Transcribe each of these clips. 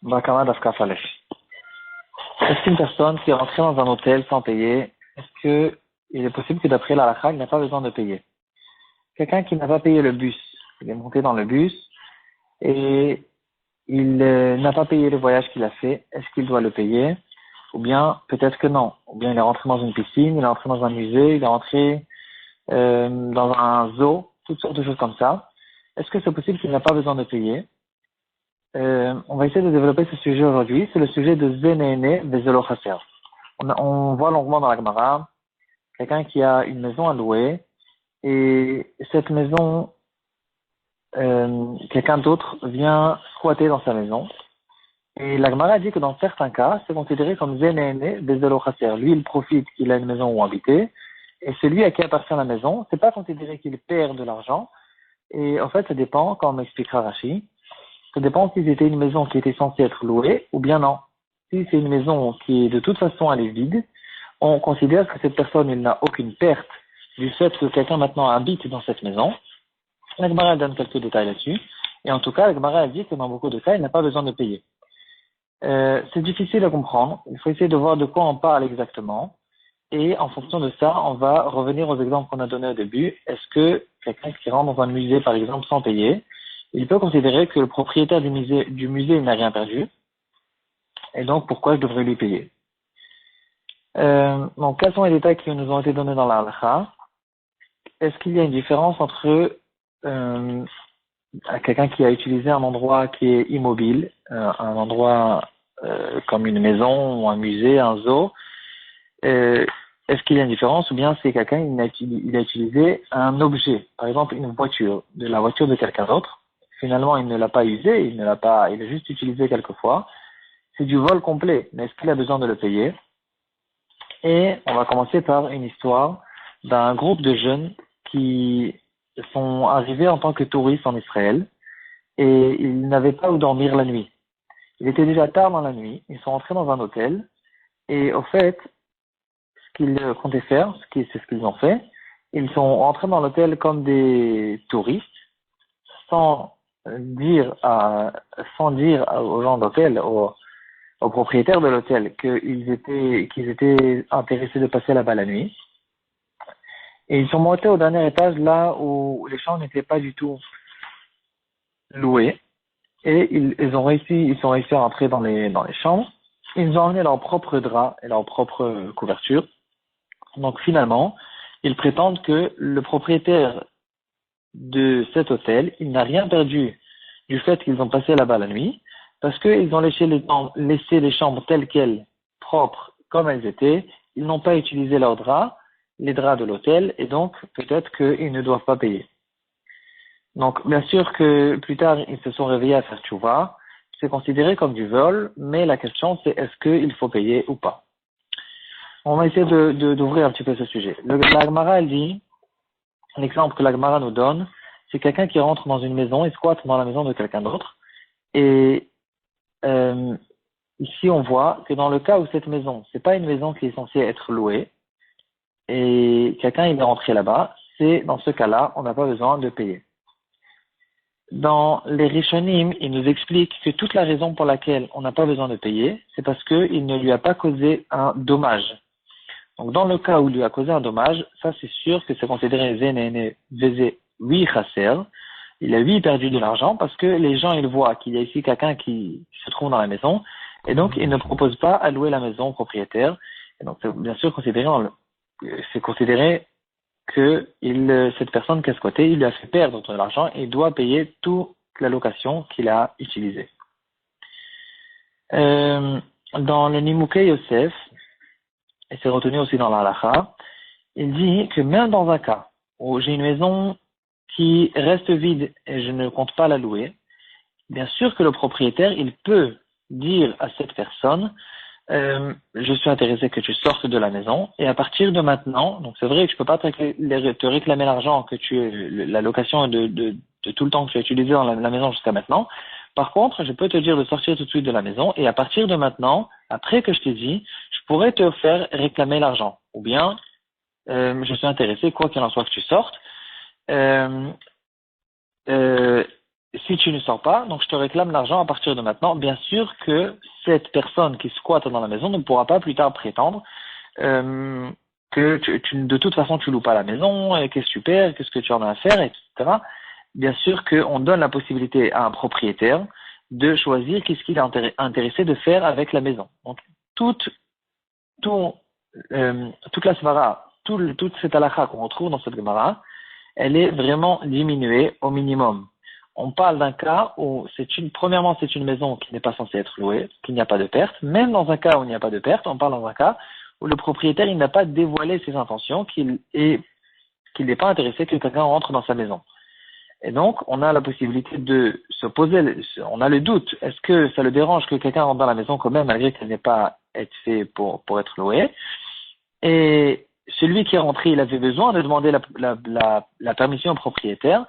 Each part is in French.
Bakama d'Afkaf Aleph. Est-ce qu'une personne qui est rentrée dans un hôtel sans payer, est-ce que il est possible que d'après la halakha, il n'a pas besoin de payer? Quelqu'un qui n'a pas payé le bus, il est monté dans le bus et il n'a pas payé le voyage qu'il a fait, est-ce qu'il doit le payer? Ou bien peut-être que non. Ou bien il est rentré dans une piscine, il est rentré dans un musée, il est rentré dans un zoo, toutes sortes de choses comme ça. Est-ce que c'est possible qu'il n'a pas besoin de payer? On va essayer de développer ce sujet aujourd'hui. C'est le sujet de Zenéné Bezelo Chaser. On voit longuement dans la Gemara quelqu'un qui a une maison à louer et cette maison, quelqu'un d'autre vient squatter dans sa maison. Et la Gemara dit que dans certains cas, c'est considéré comme Zenéné Bezelo Chaser. Lui, il profite qu'il a une maison où habiter et celui à qui appartient la maison, c'est pas considéré qu'il perd de l'argent. Et en fait, ça dépend, comme expliquera Rashi. Ça dépend si c'était une maison qui était censée être louée ou bien non. Si c'est une maison qui est de toute façon elle est vide, on considère que cette personne il n'a aucune perte du fait que quelqu'un maintenant habite dans cette maison. La Gemara donne quelques détails là-dessus. Et en tout cas, la Gemara dit que dans beaucoup de cas, il n'a pas besoin de payer. C'est difficile à comprendre. Il faut essayer de voir de quoi on parle exactement. Et en fonction de ça, on va revenir aux exemples qu'on a donnés au début. Est-ce que quelqu'un qui rentre dans un musée, par exemple, sans payer, il peut considérer que le propriétaire du musée n'a rien perdu, et donc pourquoi je devrais lui payer? Donc, quels sont les détails qui nous ont été donnés dans la halakha? Est-ce qu'il y a une différence entre quelqu'un qui a utilisé un endroit qui est immobile, un endroit comme une maison ou un musée, un zoo, est-ce qu'il y a une différence ou bien c'est quelqu'un il a utilisé un objet, par exemple une voiture, de la voiture de quelqu'un d'autre? Finalement, il ne l'a pas usé, il a juste utilisé quelquefois. C'est du vol complet, mais est-ce qu'il a besoin de le payer? Et on va commencer par une histoire d'un groupe de jeunes qui sont arrivés en tant que touristes en Israël et ils n'avaient pas où dormir la nuit. Il était déjà tard dans la nuit, ils sont entrés dans un hôtel et au fait, ce qu'ils comptaient faire, c'est ce qu'ils ont fait, ils sont rentrés dans l'hôtel comme des touristes sans dire aux gens d'hôtel, aux propriétaires de l'hôtel qu'ils étaient intéressés de passer là-bas la nuit. Et ils sont montés au dernier étage là où les chambres n'étaient pas du tout louées. Et ils sont réussi à entrer dans les chambres. Ils ont emmené leur propre drap et leur propre couverture. Donc finalement, ils prétendent que le propriétaire de cet hôtel, il n'a rien perdu du fait qu'ils ont passé là-bas la nuit, parce qu'ils ont laissé les chambres telles quelles, propres comme elles étaient, ils n'ont pas utilisé leurs draps, les draps de l'hôtel, et donc peut-être qu'ils ne doivent pas payer. Donc bien sûr que plus tard, ils se sont réveillés à faire tchouva, c'est considéré comme du vol, mais la question c'est est-ce qu'il faut payer ou pas. On va essayer d'ouvrir un petit peu ce sujet. La Gemara, elle dit, l'exemple que la Gemara nous donne, c'est quelqu'un qui rentre dans une maison et squatte dans la maison de quelqu'un d'autre. Et ici, on voit que dans le cas où cette maison, c'est pas une maison qui est censée être louée, et quelqu'un il est rentré là-bas, c'est dans ce cas-là, on n'a pas besoin de payer. Dans les Rishonim, ils nous expliquent que toute la raison pour laquelle on n'a pas besoin de payer, c'est parce qu'il ne lui a pas causé un dommage. Donc, dans le cas où il lui a causé un dommage, ça c'est sûr que c'est considéré Zenéné Vezé oui Chaser. Il a perdu de l'argent parce que les gens ils voient qu'il y a ici quelqu'un qui se trouve dans la maison et donc il ne propose pas à louer la maison au propriétaire. Et donc c'est bien sûr considéré que cette personne qui a squatté, il lui a fait perdre de l'argent et il doit payer toute la location qu'il a utilisée. Dans le Nimukei Yosef, et c'est retenu aussi dans la halakha, il dit que même dans un cas où j'ai une maison qui reste vide et je ne compte pas la louer, bien sûr que le propriétaire, il peut dire à cette personne, je suis intéressé que tu sortes de la maison et à partir de maintenant, donc c'est vrai que je peux pas te réclamer l'argent la location de tout le temps que tu as utilisé dans la maison jusqu'à maintenant. Par contre, je peux te dire de sortir tout de suite de la maison et à partir de maintenant, après que je t'ai dit, je pourrais te faire réclamer l'argent. Ou bien, je suis intéressé, quoi qu'il en soit que tu sortes. si tu ne sors pas, donc je te réclame l'argent à partir de maintenant. Bien sûr que cette personne qui squatte dans la maison ne pourra pas plus tard prétendre euh, que de toute façon tu loues pas la maison, et qu'est-ce que tu perds, qu'est-ce que tu en as à faire, etc. Bien sûr qu'on donne la possibilité à un propriétaire de choisir qu'est-ce qu'il est intéressé de faire avec la maison. Donc toute, tout, toute la svara, toute cette halakha qu'on retrouve dans cette gemara, elle est vraiment diminuée au minimum. On parle d'un cas où premièrement, c'est une maison qui n'est pas censée être louée, qu'il n'y a pas de perte. Même dans un cas où il n'y a pas de perte, on parle dans un cas où le propriétaire, il n'a pas dévoilé ses intentions, qu'il n'est pas intéressé que quelqu'un rentre dans sa maison. Et donc, on a la possibilité de se poser, on a le doute, est-ce que ça le dérange que quelqu'un rentre dans la maison quand même, malgré qu'elle n'ait pas été faite pour être louée? Et celui qui est rentré, il avait besoin de demander la permission au propriétaire.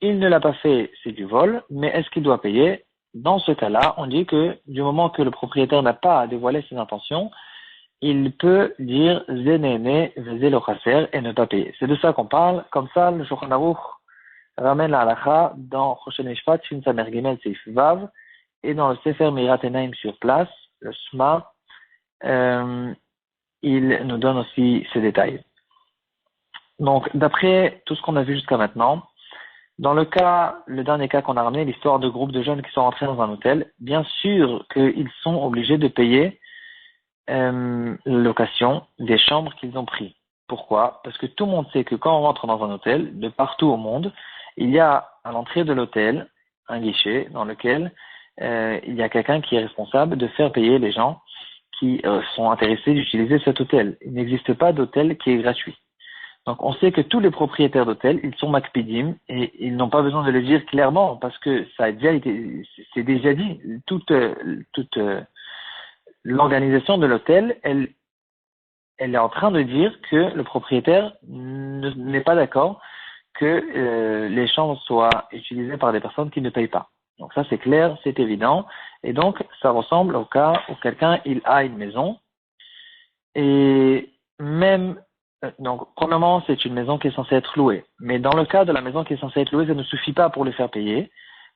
Il ne l'a pas fait, c'est du vol, mais est-ce qu'il doit payer? Dans ce cas-là, on dit que du moment que le propriétaire n'a pas dévoilé ses intentions, il peut dire Zenene, Vezé le Chasser et ne pas payer. C'est de ça qu'on parle. Comme ça, le Shulchan Aruch ramène la halakha dans Choshen Mishpat, Shin Samer Gimel Seif Vav, et dans le Sefer Mirat Enaim sur place, le Shma, il nous donne aussi ces détails. Donc, d'après tout ce qu'on a vu jusqu'à maintenant, dans le dernier cas qu'on a ramené, l'histoire de groupes de jeunes qui sont rentrés dans un hôtel, bien sûr qu'ils sont obligés de payer la location des chambres qu'ils ont pris. Pourquoi? Parce que tout le monde sait que quand on rentre dans un hôtel, de partout au monde, il y a à l'entrée de l'hôtel un guichet dans lequel il y a quelqu'un qui est responsable de faire payer les gens qui sont intéressés d'utiliser cet hôtel. Il n'existe pas d'hôtel qui est gratuit. Donc on sait que tous les propriétaires d'hôtels, ils sont makpidim et ils n'ont pas besoin de le dire clairement parce que ça a déjà été, c'est déjà dit. Toute l'organisation de l'hôtel, elle est en train de dire que le propriétaire n'est pas d'accord que les chambres soient utilisées par des personnes qui ne payent pas. Donc ça c'est clair, c'est évident. Et donc ça ressemble au cas où quelqu'un il a une maison et même donc premièrement c'est une maison qui est censée être louée. Mais dans le cas de la maison qui est censée être louée, ça ne suffit pas pour le faire payer.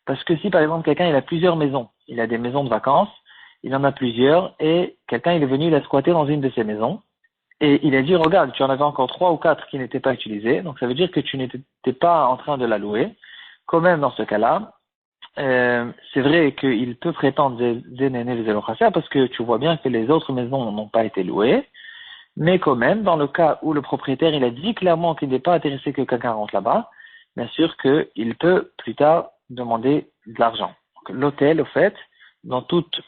Parce que si par exemple quelqu'un il a plusieurs maisons, il a des maisons de vacances, il en a plusieurs et quelqu'un il est venu il a squatté dans une de ces maisons. Et il a dit, regarde, tu en avais encore 3 ou 4 qui n'étaient pas utilisés, donc ça veut dire que tu n'étais pas en train de la louer. Quand même, dans ce cas-là, c'est vrai qu'il peut prétendre Zénéné les Elochassia parce que tu vois bien que les autres maisons n'ont pas été louées, mais quand même, dans le cas où le propriétaire, il a dit clairement qu'il n'est pas intéressé que quelqu'un rentre là-bas, bien sûr qu'il peut plus tard demander de l'argent. L'hôtel, au fait, dans toute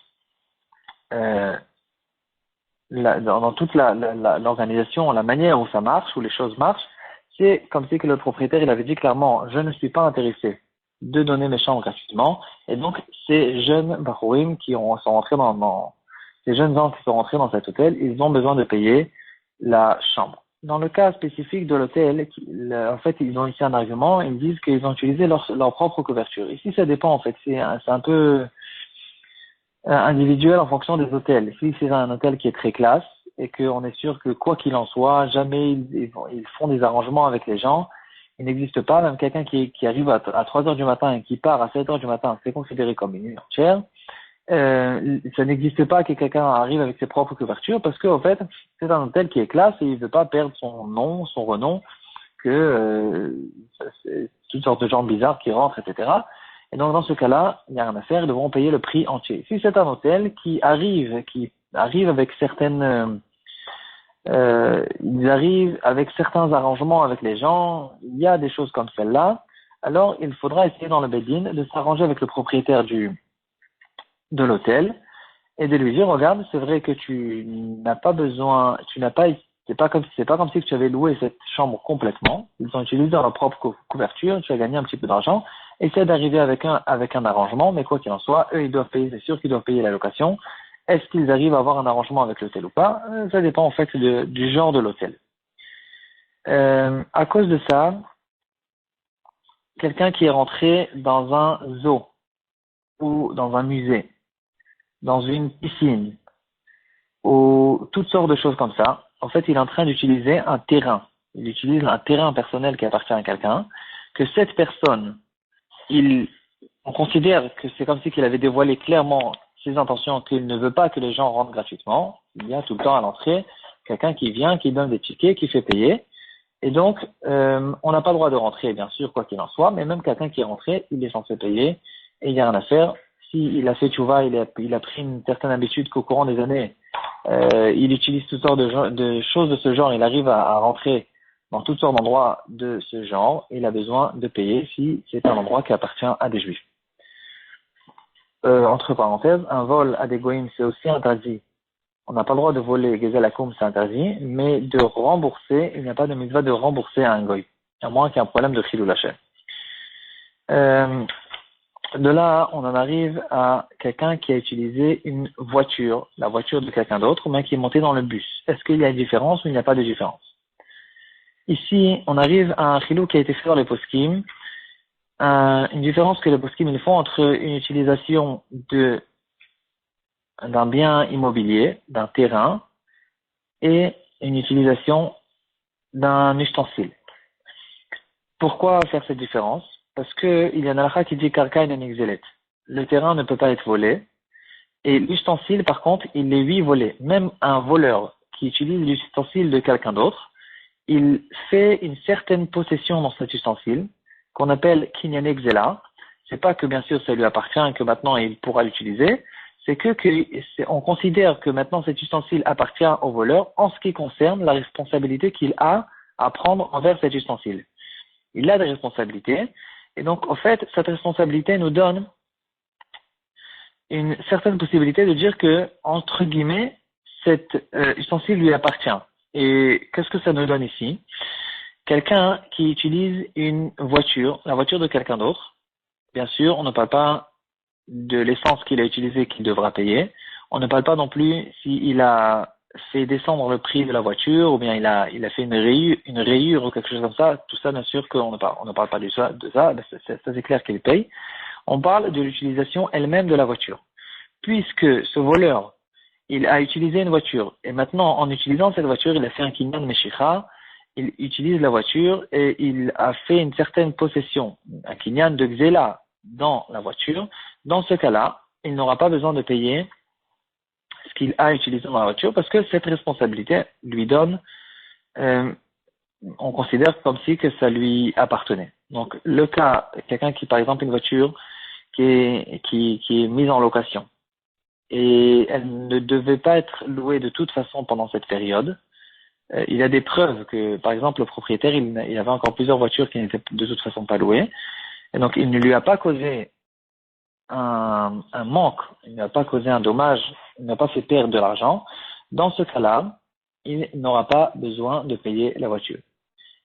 dans toute l'organisation, la manière où ça marche, où les choses marchent, c'est comme si que le propriétaire il avait dit clairement, je ne suis pas intéressé de donner mes chambres gratuitement, et donc ces jeunes Bahouim sont rentrés ces jeunes gens qui sont rentrés dans cet hôtel, ils ont besoin de payer la chambre. Dans le cas spécifique de l'hôtel, en fait, ils ont ici un argument, ils disent qu'ils ont utilisé leur propre couverture. Ici, ça dépend, en fait, c'est un peu individuel en fonction des hôtels. Si c'est un hôtel qui est très classe et qu'on est sûr que quoi qu'il en soit, jamais ils font des arrangements avec les gens, il n'existe pas, même quelqu'un qui arrive à 3 heures du matin et qui part à 7 heures du matin, c'est considéré comme une nuit entière. Ça n'existe pas que quelqu'un arrive avec ses propres couvertures parce qu'en fait, c'est un hôtel qui est classe et il ne veut pas perdre son nom, son renom, c'est toutes sortes de gens bizarres qui rentrent, etc. Et donc, dans ce cas-là, il n'y a rien à faire, ils devront payer le prix entier. Si c'est un hôtel qui arrive avec ils arrivent avec certains arrangements avec les gens, il y a des choses comme celle-là, alors il faudra essayer dans le Bedin de s'arranger avec le propriétaire de l'hôtel et de lui dire, regarde, c'est vrai que tu n'as pas besoin, c'est pas comme si tu avais loué cette chambre complètement. Ils ont utilisé leur propre couverture, tu as gagné un petit peu d'argent. Essaie d'arriver avec un arrangement, mais quoi qu'il en soit, eux, ils doivent payer, c'est sûr qu'ils doivent payer la location. Est-ce qu'ils arrivent à avoir un arrangement avec l'hôtel ou pas? Ça dépend, en fait, du genre de l'hôtel. À cause de ça, quelqu'un qui est rentré dans un zoo, ou dans un musée, dans une piscine, ou toutes sortes de choses comme ça, en fait, il est en train d'utiliser un terrain. Il utilise un terrain personnel qui appartient à quelqu'un, que cette personne, il on considère que c'est comme si qu'il avait dévoilé clairement ses intentions, qu'il ne veut pas que les gens rentrent gratuitement. Il y a tout le temps à l'entrée quelqu'un qui vient, qui donne des tickets, qui fait payer. Et donc, on n'a pas le droit de rentrer, bien sûr, quoi qu'il en soit, mais même quelqu'un qui est rentré, il est censé payer et il n'y a rien à faire. S'il a fait tchouva, il a pris une certaine habitude qu'au courant des années, il utilise toutes sortes de choses de ce genre, il arrive à rentrer dans toutes sortes d'endroits de ce genre, il a besoin de payer si c'est un endroit qui appartient à des juifs. Entre parenthèses, un vol à des goïms, c'est aussi interdit. On n'a pas le droit de voler Gezel Akoum, c'est interdit, mais de rembourser, il n'y a pas de mitzvah de rembourser à un goï, à moins qu'il y ait un problème de chilou lachet. De là, on en arrive à quelqu'un qui a utilisé une voiture, la voiture de quelqu'un d'autre, ou bien qui est monté dans le bus. Est-ce qu'il y a une différence ou il n'y a pas de différence? Ici, on arrive à un chilou qui a été fait dans les poskim, une différence que les poskim ils font entre une utilisation d'un bien immobilier, d'un terrain, et une utilisation d'un ustensile. Pourquoi faire cette différence? Parce que il y a un halakha qui dit karka en exelet. Le terrain ne peut pas être volé, et l'ustensile, par contre, il est lui volé. Même un voleur qui utilise l'ustensile de quelqu'un d'autre, il fait une certaine possession dans cet ustensile, qu'on appelle kinyan exela. C'est pas que bien sûr ça lui appartient et que maintenant il pourra l'utiliser, c'est on considère que maintenant cet ustensile appartient au voleur en ce qui concerne la responsabilité qu'il a à prendre envers cet ustensile. Il a des responsabilités, et donc en fait, cette responsabilité nous donne une certaine possibilité de dire que, entre guillemets, cet ustensile lui appartient. Et qu'est-ce que ça nous donne ici? Quelqu'un qui utilise une voiture, la voiture de quelqu'un d'autre, bien sûr, on ne parle pas de l'essence qu'il a utilisée qu'il devra payer. On ne parle pas non plus s'il a fait descendre le prix de la voiture ou bien il a fait une rayure ou quelque chose comme ça. Tout ça, bien sûr, qu'on ne parle. On ne parle pas de ça. Ça c'est clair qu'il paye. On parle de l'utilisation elle-même de la voiture. Puisque ce voleur, il a utilisé une voiture et maintenant, en utilisant cette voiture, il a fait un kinyan meshicha. Il utilise la voiture et il a fait une certaine possession, un kinyan de xéla dans la voiture. Dans ce cas-là, il n'aura pas besoin de payer ce qu'il a utilisé dans la voiture parce que cette responsabilité lui donne, on considère comme si que ça lui appartenait. Donc, le cas, quelqu'un qui, par exemple, une voiture qui est mise en location et elle ne devait pas être louée de toute façon pendant cette période, il a des preuves que, par exemple, le propriétaire, il avait encore plusieurs voitures qui n'étaient de toute façon pas louées. Et donc, il ne lui a pas causé un manque, il n'a pas causé un dommage, il n'a pas fait perdre de l'argent. Dans ce cas-là, il n'aura pas besoin de payer la voiture.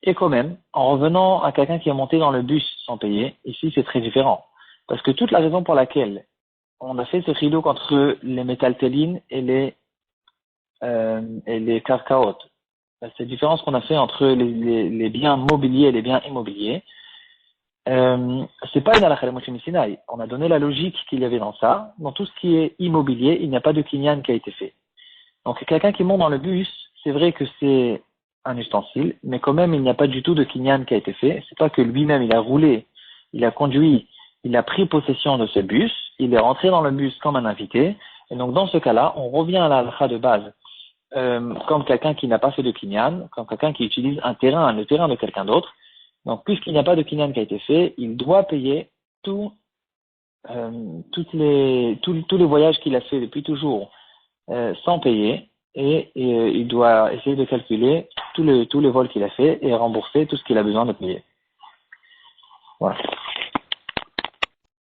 Et quand même, en revenant à quelqu'un qui est monté dans le bus sans payer, ici c'est très différent. Parce que toute la raison pour laquelle on a fait ce chilouk entre les métaltélines et les carcaotes, cette différence qu'on a fait entre les biens mobiliers et les biens immobiliers, c'est pas une halakha de Moshe Sinaï. On a donné la logique qu'il y avait dans ça. Dans tout ce qui est immobilier, il n'y a pas de kinyan qui a été fait. Donc quelqu'un qui monte dans le bus, c'est vrai que c'est un ustensile, mais quand même il n'y a pas du tout de kinyan qui a été fait. C'est pas que lui-même il a roulé, il a conduit, il a pris possession de ce bus, il est rentré dans le bus comme un invité. Et donc dans ce cas-là, on revient à la halakha de base. Comme quelqu'un qui n'a pas fait de kinyan, comme quelqu'un qui utilise le terrain de quelqu'un d'autre. Donc, puisqu'il n'y a pas de kinyan qui a été fait, il doit payer tous les voyages qu'il a fait depuis toujours sans payer et il doit essayer de calculer tous les vols qu'il a fait et rembourser tout ce qu'il a besoin de payer. Voilà.